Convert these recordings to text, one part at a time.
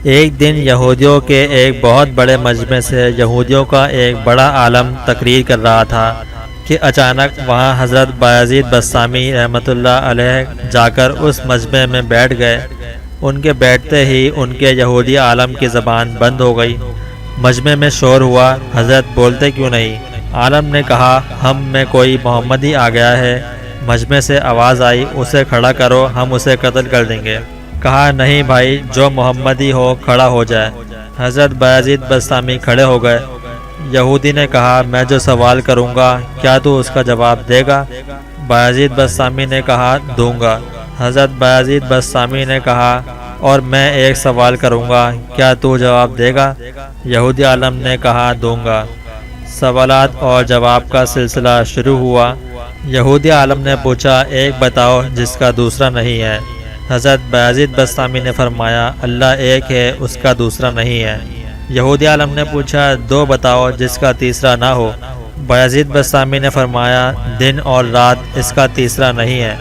ایک دن یہودیوں کے ایک بہت بڑے مجمع سے یہودیوں کا ایک بڑا عالم تقریر کر رہا تھا کہ اچانک وہاں حضرت بایزید بسطامی رحمۃ اللہ علیہ جا کر اس مجمع میں بیٹھ گئے۔ ان کے بیٹھتے ہی ان کے یہودی عالم کی زبان بند ہو گئی۔ مجمع میں شور ہوا، حضرت بولتے کیوں نہیں؟ عالم نے کہا، ہم میں کوئی محمدی آ گیا ہے۔ مجمع سے آواز آئی، اسے کھڑا کرو، ہم اسے قتل کر دیں گے۔ کہا، نہیں بھائی، جو محمدی ہو کھڑا ہو جائے۔ حضرت بایزید بسطامی کھڑے ہو گئے۔ یہودی نے کہا، میں جو سوال کروں گا کیا تو اس کا جواب دے گا؟ بایزید بسطامی نے کہا، دوں گا۔ حضرت بایزید بسطامی نے کہا، اور میں ایک سوال کروں گا، کیا تو جواب دے گا؟ یہودی عالم نے کہا، دوں گا۔ سوالات اور جواب کا سلسلہ شروع ہوا۔ یہودی عالم نے پوچھا، ایک بتاؤ جس کا دوسرا نہیں ہے۔ حضرت بایزید بسطامی نے فرمایا، اللہ ایک ہے، اس کا دوسرا نہیں ہے۔ یہودی عالم نے پوچھا، دو بتاؤ جس کا تیسرا نہ ہو۔ بایزید بسطامی نے فرمایا، دن اور رات، اس کا تیسرا نہیں ہے۔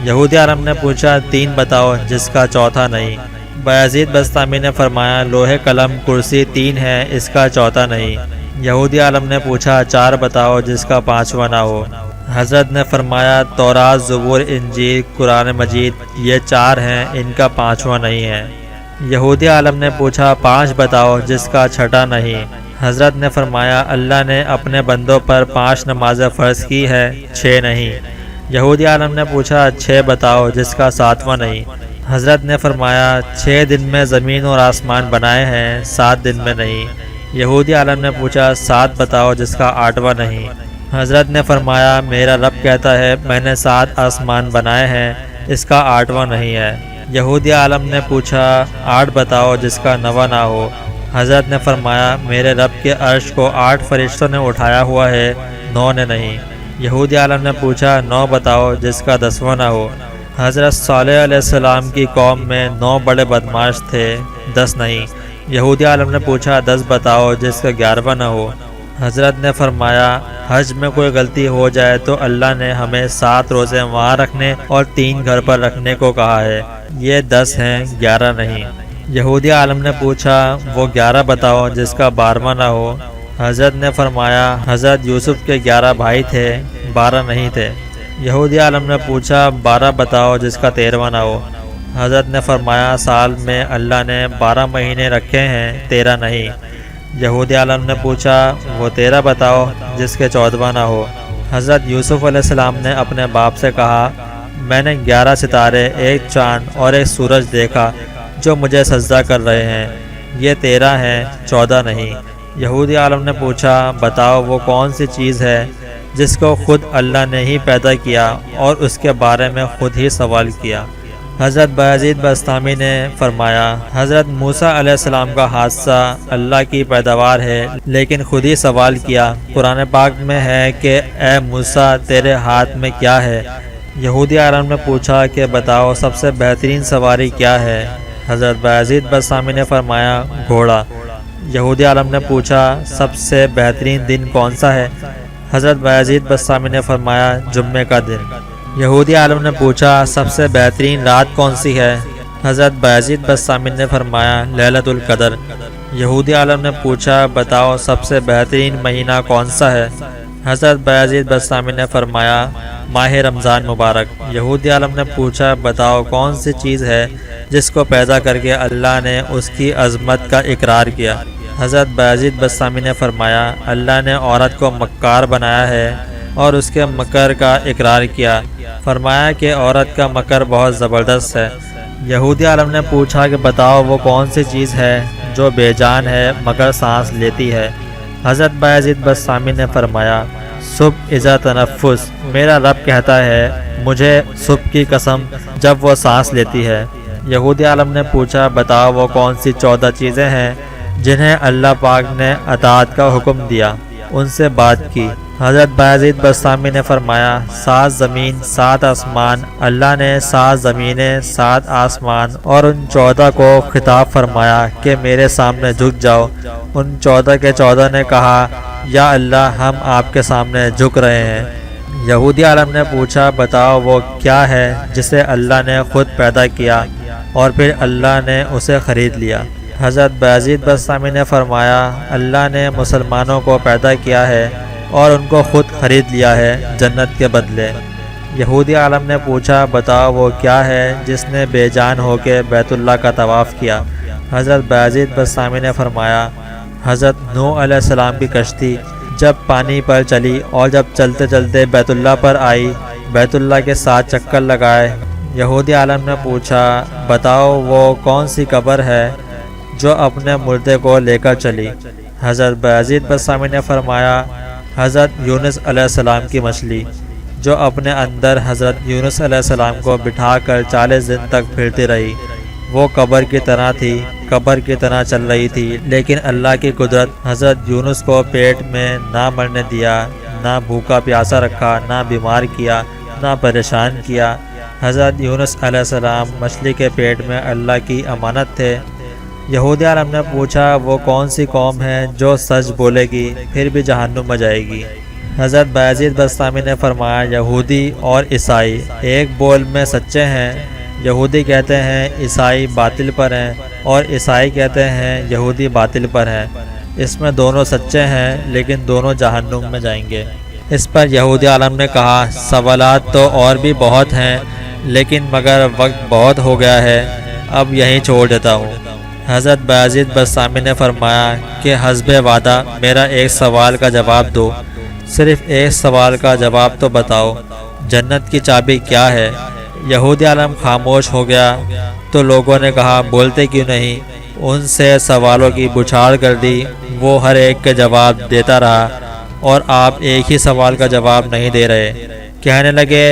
یہودی عالم نے پوچھا، تین بتاؤ جس کا چوتھا نہیں۔ بایزید بسطامی نے فرمایا، لوہے قلم کرسی تین ہے، اس کا چوتھا نہیں۔ یہودی عالم نے پوچھا، چار بتاؤ جس کا پانچواں نہ ہو۔ حضرت نے فرمایا، تورات، زبور، انجیل، قرآن مجید، یہ چار ہیں، ان کا پانچواں نہیں ہے۔ یہودی عالم نے پوچھا، پانچ بتاؤ جس کا چھٹا نہیں۔ حضرت نے فرمایا، اللہ نے اپنے بندوں پر 5 نمازیں فرض کی ہے، 6 نہیں۔ یہودی عالم نے پوچھا، 6 بتاؤ جس کا 7واں نہیں۔ حضرت نے فرمایا، 6 دن میں زمین اور آسمان بنائے ہیں، 7 دن میں نہیں۔ یہودی عالم نے پوچھا، 7 بتاؤ جس کا 8واں نہیں۔ حضرت نے فرمایا، میرا رب کہتا ہے، میں نے 7 آسمان بنائے ہیں، اس کا 8واں نہیں ہے۔ یہودی عالم نے پوچھا، 8 بتاؤ جس کا 9واں نہ ہو۔ حضرت نے فرمایا، میرے رب کے عرش کو 8 فرشتوں نے اٹھایا ہوا ہے، 9 نے نہیں۔ یہودی عالم نے پوچھا، 9 بتاؤ جس کا 10واں نہ ہو۔ حضرت صالح علیہ السلام کی قوم میں 9 بڑے بدماش تھے، 10 نہیں۔ یہودی عالم نے پوچھا، 10 بتاؤ جس کا 11واں نہ ہو۔ حضرت نے فرمایا، حج میں کوئی غلطی ہو جائے تو اللہ نے ہمیں 7 روزے وہاں رکھنے اور 3 گھر پر رکھنے کو کہا ہے، یہ 10 ہیں، 11 نہیں۔ یہودی عالم نے پوچھا، وہ 11 بتاؤ جس کا 12واں نہ ہو۔ حضرت نے فرمایا، حضرت یوسف کے 11 بھائی تھے، 12 نہیں تھے۔ یہودی عالم نے پوچھا، 12 بتاؤ جس کا 13واں نہ ہو۔ حضرت نے فرمایا، سال میں اللہ نے 12 مہینے رکھے ہیں، 13 نہیں۔ یہودی عالم نے پوچھا، وہ 13 بتاؤ جس کے 14واں نہ ہو۔ حضرت یوسف علیہ السلام نے اپنے باپ سے کہا، میں نے 11 ستارے، ایک چاند اور ایک سورج دیکھا جو مجھے سجدہ کر رہے ہیں، یہ 13 ہیں، 14 نہیں۔ یہودی عالم نے پوچھا، بتاؤ وہ کون سی چیز ہے جس کو خود اللہ نے ہی پیدا کیا اور اس کے بارے میں خود ہی سوال کیا۔ حضرت بایزید بسطامی نے فرمایا، حضرت موسیٰ علیہ السلام کا حادثہ اللہ کی پیداوار ہے، لیکن خود ہی سوال کیا۔ قرآن پاک میں ہے کہ اے موسیٰ، تیرے ہاتھ میں کیا ہے؟ یہودی عالم نے پوچھا کہ بتاؤ سب سے بہترین سواری کیا ہے؟ حضرت بایزید بسطامی نے فرمایا، گھوڑا۔ یہودی عالم نے پوچھا، سب سے بہترین دن کون سا ہے؟ حضرت بایزید بسطامی نے فرمایا، جمعے کا دن۔ یہودی عالم نے پوچھا، سب سے بہترین رات کون سی ہے؟ حضرت بایزید بسطامی نے فرمایا، لیلۃ القدر۔ یہودی عالم نے پوچھا، بتاؤ سب سے بہترین مہینہ کون سا ہے؟ حضرت بایزید بسطامی نے فرمایا، ماہ رمضان مبارک۔ یہودی عالم نے پوچھا، بتاؤ کون سی چیز ہے جس کو پیدا کر کے اللہ نے اس کی عظمت کا اقرار کیا؟ حضرت بایزید بسطامی نے فرمایا، اللہ نے عورت کو مکار بنایا ہے اور اس کے مکر کا اقرار کیا، فرمایا کہ عورت کا مکر بہت زبردست ہے۔ یہودی عالم نے پوچھا کہ بتاؤ وہ کون سی چیز ہے جو بے جان ہے مگر سانس لیتی ہے؟ حضرت بایزید بسطامی نے فرمایا، صبح اذا تنفس، میرا رب کہتا ہے مجھے صبح کی قسم جب وہ سانس لیتی ہے۔ یہودی عالم نے پوچھا، بتاؤ وہ کون سی 14 چیزیں ہیں جنہیں اللہ پاک نے اطاعت کا حکم دیا، ان سے بات کی۔ حضرت بایزید بسطامی نے فرمایا، 7 زمین 7 آسمان، اللہ نے 7 زمینیں 7 آسمان اور ان 14 کو خطاب فرمایا کہ میرے سامنے جھک جاؤ۔ ان 14 کے 14 نے کہا، یا اللہ ہم آپ کے سامنے جھک رہے ہیں۔ یہودی عالم نے پوچھا، بتاؤ وہ کیا ہے جسے اللہ نے خود پیدا کیا اور پھر اللہ نے اسے خرید لیا؟ حضرت بایزید بسطامی نے فرمایا اللہ نے مسلمانوں کو پیدا کیا ہے اور ان کو خود خرید لیا ہے جنت کے بدلے۔ یہودی عالم نے پوچھا بتاؤ وہ کیا ہے جس نے بے جان ہو کے بیت اللہ کا طواف کیا؟ حضرت بایزید بسطامی نے فرمایا حضرت نوح علیہ السلام کی کشتی جب پانی پر چلی اور جب چلتے چلتے بیت اللہ پر آئی، بیت اللہ کے 7 چکر لگائے۔ یہودی عالم نے پوچھا بتاؤ وہ کون سی قبر ہے جو اپنے مردے کو لے کر چلی؟ حضرت بایزید بسطامی نے فرمایا حضرت یونس علیہ السلام کی مچھلی جو اپنے اندر حضرت یونس علیہ السلام کو بٹھا کر 40 دن تک پھرتی رہی، وہ قبر کی طرح تھی، قبر کی طرح چل رہی تھی، لیکن اللہ کی قدرت حضرت یونس کو پیٹ میں نہ مرنے دیا، نہ بھوکا پیاسا رکھا، نہ بیمار کیا، نہ پریشان کیا۔ حضرت یونس علیہ السلام مچھلی کے پیٹ میں اللہ کی امانت تھے۔ یہودی عالم نے پوچھا وہ کون سی قوم ہے جو سچ بولے گی پھر بھی جہنم میں جائے گی؟ حضرت بایزید بسطامی نے فرمایا یہودی اور عیسائی ایک بول میں سچے ہیں۔ یہودی کہتے ہیں عیسائی باطل پر ہیں اور عیسائی کہتے ہیں یہودی باطل پر ہیں، اس میں دونوں سچے ہیں لیکن دونوں جہنم میں جائیں گے۔ اس پر یہودی عالم نے کہا سوالات تو اور بھی بہت ہیں لیکن مگر وقت بہت ہو گیا ہے، اب یہیں چھوڑ دیتا ہوں۔ حضرت بایزید بسطامی نے فرمایا کہ حسب وعدہ میرا ایک سوال کا جواب دو، صرف ایک سوال کا جواب تو بتاؤ، جنت کی چابی کیا ہے؟ یہودی عالم خاموش ہو گیا تو لوگوں نے کہا بولتے کیوں نہیں؟ ان سے سوالوں کی بچھاڑ کر دی، وہ ہر ایک کے جواب دیتا رہا اور آپ ایک ہی سوال کا جواب نہیں دے رہے۔ کہنے لگے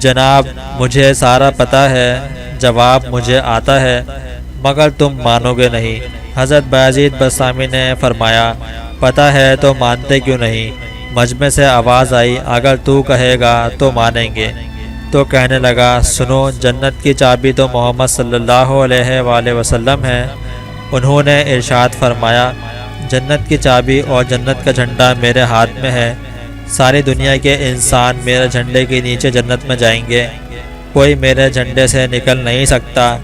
جناب مجھے سارا پتہ ہے، جواب مجھے آتا ہے، مگر تم مانو گے نہیں۔ حضرت بایزید بسطامی نے فرمایا پتہ ہے تو مانتے کیوں نہیں؟ مجمع سے آواز آئی اگر تو کہے گا تو مانیں گے۔ تو کہنے لگا سنو جنت کی چابی تو محمد صلی اللہ علیہ وآلہ وسلم ہے۔ انہوں نے ارشاد فرمایا جنت کی چابی اور جنت کا جھنڈا میرے ہاتھ میں ہے، ساری دنیا کے انسان میرے جھنڈے کے نیچے جنت میں جائیں گے، کوئی میرے جھنڈے سے نکل نہیں سکتا۔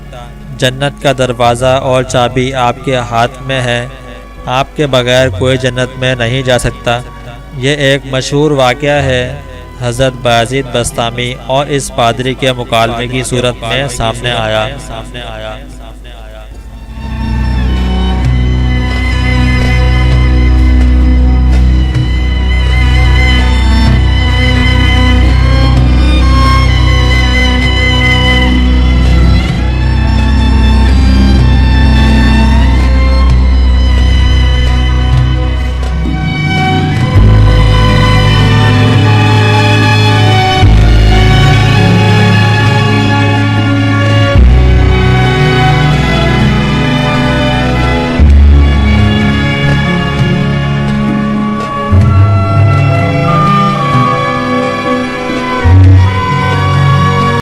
جنت کا دروازہ اور چابی آپ کے ہاتھ میں ہے، آپ کے بغیر کوئی جنت میں نہیں جا سکتا۔ یہ ایک مشہور واقعہ ہے، حضرت بایزید بسطامی اور اس پادری کے مکالمے کی صورت میں سامنے آیا۔